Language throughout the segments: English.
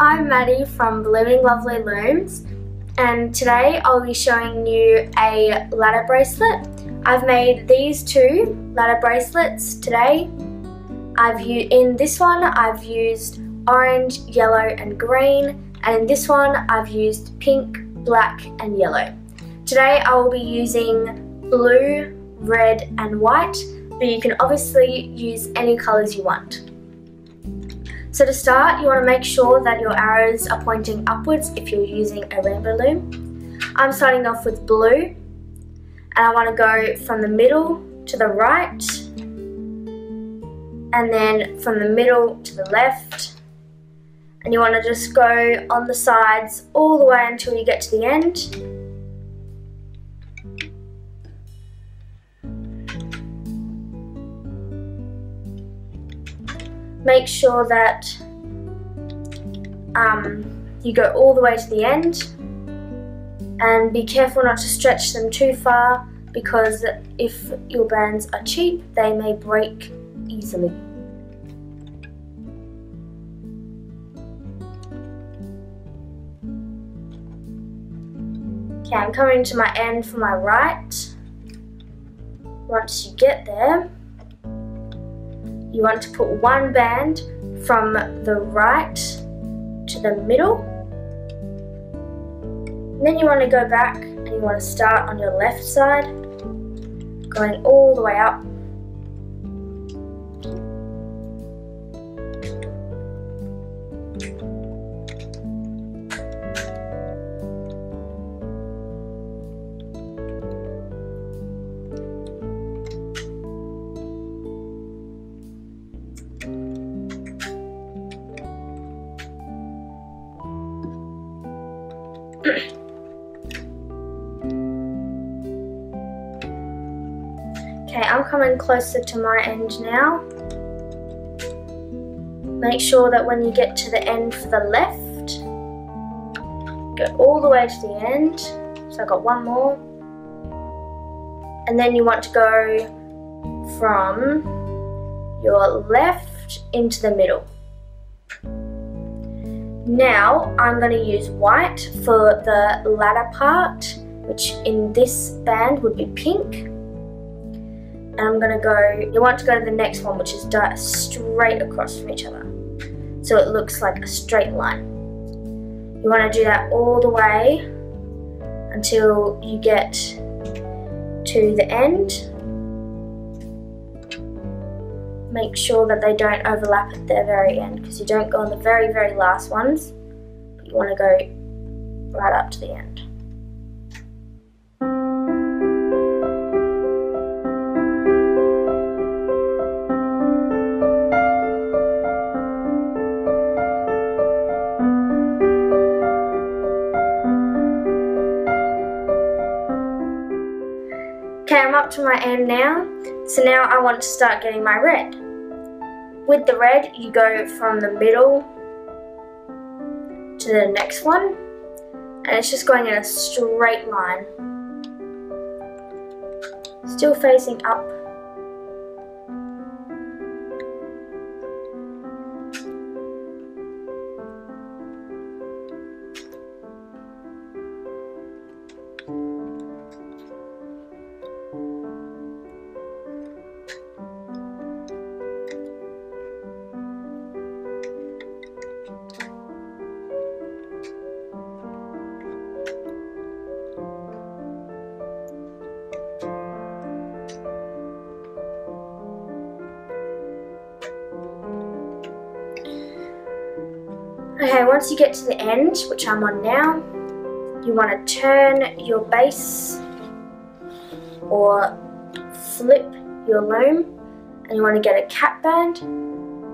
I'm Maddie from Bloominglovelylooms, and today I'll be showing you a ladder bracelet. I've made these two ladder bracelets today. In this one I've used orange, yellow and green, and in this one I've used pink, black and yellow. Today I will be using blue, red and white, but you can obviously use any colours you want. So to start, you want to make sure that your arrows are pointing upwards if you're using a rainbow loom. I'm starting off with blue, and I want to go from the middle to the right, and then from the middle to the left, and you want to just go on the sides all the way until you get to the end. Make sure that you go all the way to the end, and be careful not to stretch them too far, because if your bands are cheap, they may break easily. Okay, I'm coming to my end for my right. Once you get there, you want to put one band from the right to the middle. And then you want to go back and you want to start on your left side, going all the way up. Okay, I'm coming closer to my end now. Make sure that when you get to the end for the left, go all the way to the end. So I've got one more. And then you want to go from your left into the middle. Now I'm going to use white for the ladder part, which in this band would be pink. And I'm going to go, you want to go to the next one, which is straight across from each other, so it looks like a straight line. You want to do that all the way until you get to the end. Make sure that they don't overlap at the very end, because you don't go on the very, very last ones, but you want to go right up to the end. Okay, I'm up to my end now, so now I want to start getting my red. With the red, you go from the middle to the next one, and it's just going in a straight line, still facing up. Okay, once you get to the end, which I'm on now, you want to turn your base or flip your loom, and you want to get a cap band.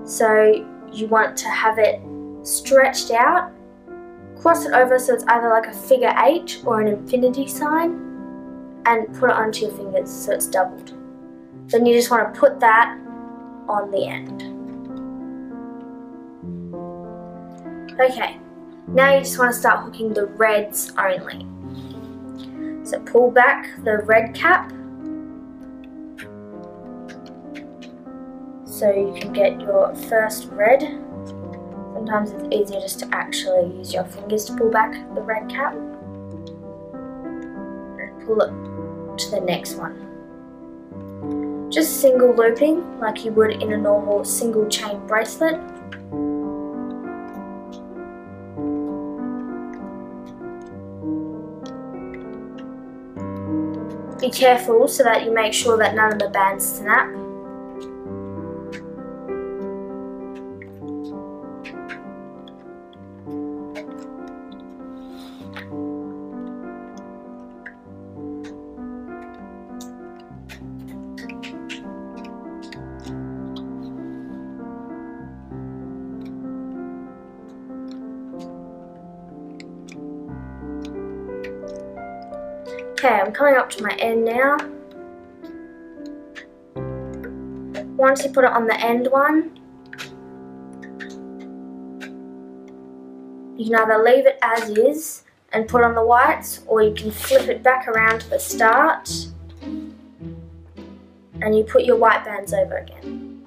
So you want to have it stretched out, cross it over so it's either like a figure 8 or an infinity sign, and put it onto your fingers so it's doubled. Then you just want to put that on the end. Okay, now you just want to start hooking the reds only. So pull back the red cap so you can get your first red. I'm Sometimes it's easier just to actually use your fingers to pull back the red cap and pull it to the next one. Just single looping like you would in a normal single chain bracelet. Be careful so that you make sure that none of the bands snap. Okay, I'm coming up to my end now. Once you put it on the end one, you can either leave it as is and put on the whites, or you can flip it back around to the start and you put your white bands over again.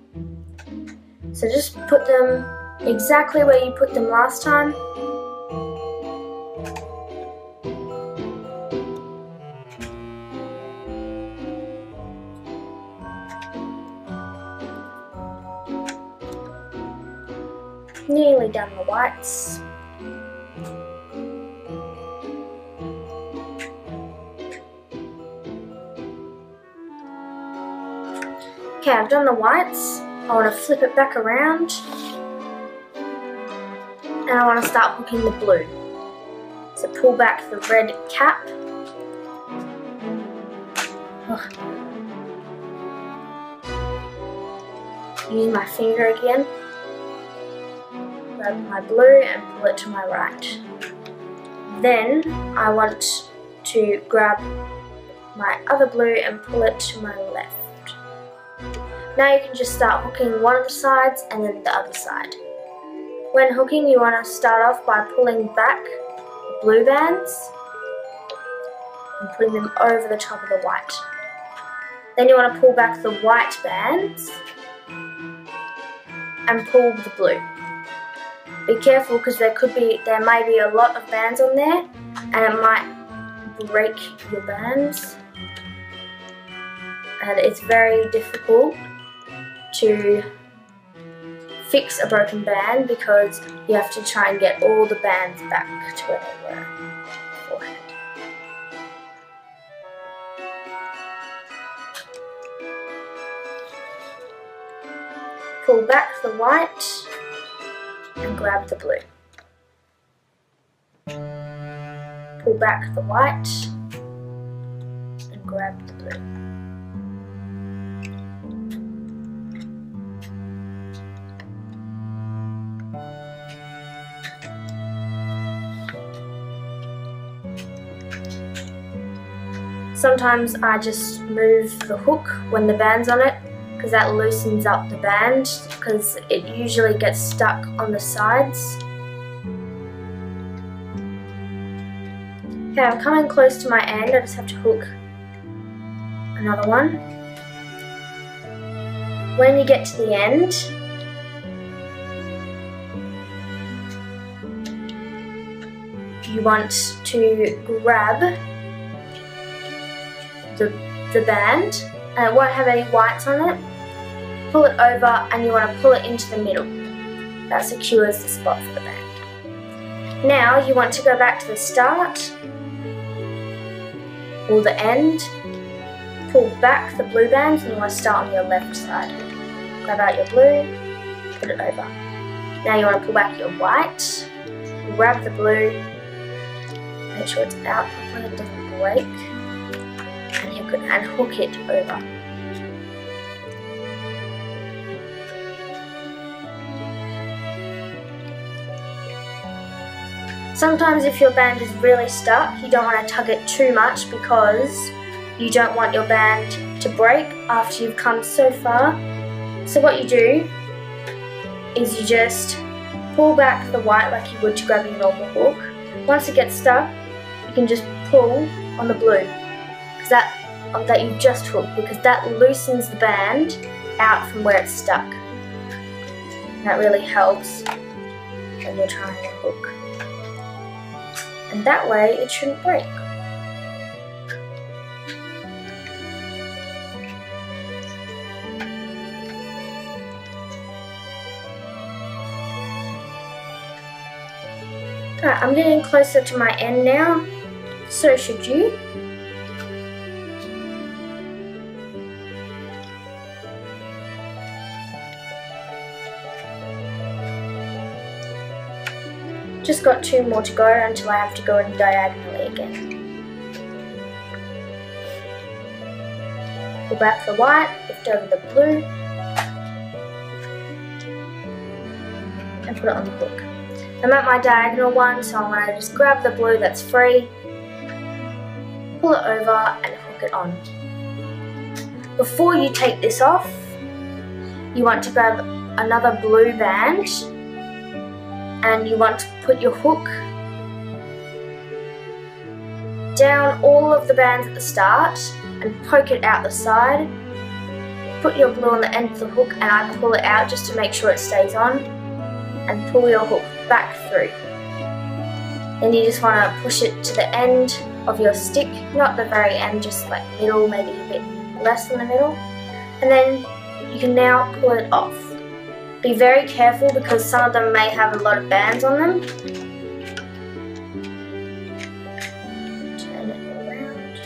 So just put them exactly where you put them last time. Nearly done the whites. Okay, I've done the whites. I want to flip it back around and I want to start hooking the blue. So pull back the red cap. Use my finger again. Grab my blue and pull it to my right. Then I want to grab my other blue and pull it to my left. Now you can just start hooking one of the sides and then the other side. When hooking, you want to start off by pulling back the blue bands and putting them over the top of the white. Then you want to pull back the white bands and pull the blue. Be careful because there may be a lot of bands on there and it might break your bands, and it's very difficult to fix a broken band because you have to try and get all the bands back to where they were beforehand. Pull back the white and grab the blue. Pull back the white and grab the blue. Sometimes I just move the hook when the band's on it because that loosens up the band because it usually gets stuck on the sides. Okay, I'm coming close to my end, I just have to hook another one. When you get to the end, you want to grab the band, and it won't have any whites on it. Pull it over and you want to pull it into the middle. That secures the spot for the band. Now you want to go back to the start or the end, pull back the blue bands, and you want to start on your left side. Grab out your blue, put it over. Now you want to pull back your white, grab the blue, make sure it's out properly, it doesn't break, and hook it over. Sometimes if your band is really stuck, you don't want to tug it too much because you don't want your band to break after you've come so far. So what you do is you just pull back the white like you would to grab your normal hook. Once it gets stuck, you can just pull on the blue that you've just hooked, because that loosens the band out from where it's stuck. And that really helps when you're trying to hook. And that way it shouldn't break. Alright, I'm getting closer to my end now, so should you. Just got 2 more to go until I have to go in diagonally again. Pull back the white, lift over the blue, and put it on the hook. I'm at my diagonal one, so I'm going to just grab the blue that's free, pull it over and hook it on. Before you take this off, you want to grab another blue band and you want to put your hook down all of the bands at the start and poke it out the side. Put your blue on the end of the hook and I pull it out just to make sure it stays on, and pull your hook back through. Then you just want to push it to the end of your stick, not the very end, just like middle, maybe a bit less than the middle, and then you can now pull it off. Be very careful because some of them may have a lot of bands on them. Turn it around.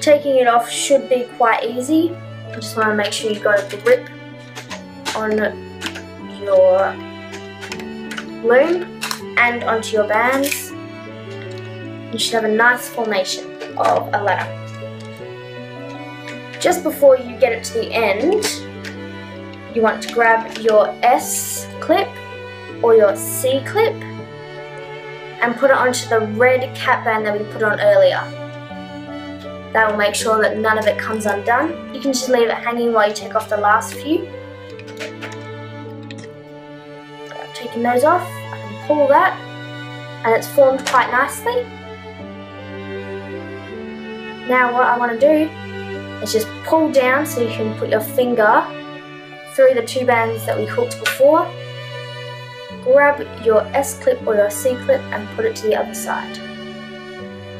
Taking it off should be quite easy. You just want to make sure you got a grip on your loom and onto your bands. You should have a nice formation of a ladder. Just before you get it to the end, you want to grab your S clip or your C clip and put it onto the red cap band that we put on earlier. That will make sure that none of it comes undone. You can just leave it hanging while you take off the last few. Taking those off, I can pull that and it's formed quite nicely. Now what I want to do is just pull down so you can put your finger through the 2 bands that we hooked before. Grab your S clip or your C clip and put it to the other side.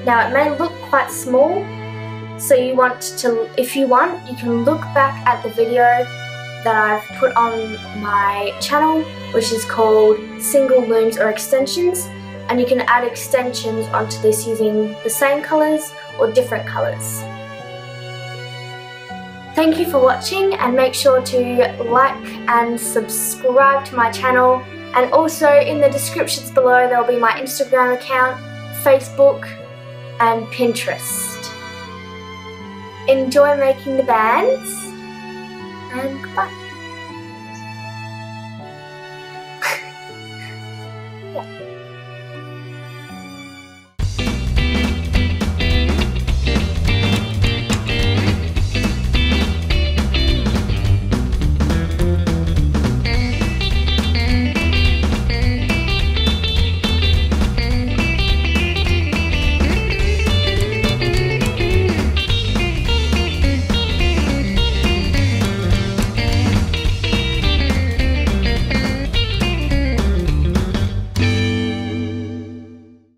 Now it may look quite small, so you want to, if you want, you can look back at the video that I've put on my channel, which is called Single Looms or Extensions, and you can add extensions onto this using the same colours or different colours. Thank you for watching, and make sure to like and subscribe to my channel, and also in the descriptions below there will be my Instagram account, Facebook and Pinterest. Enjoy making the bands, and goodbye.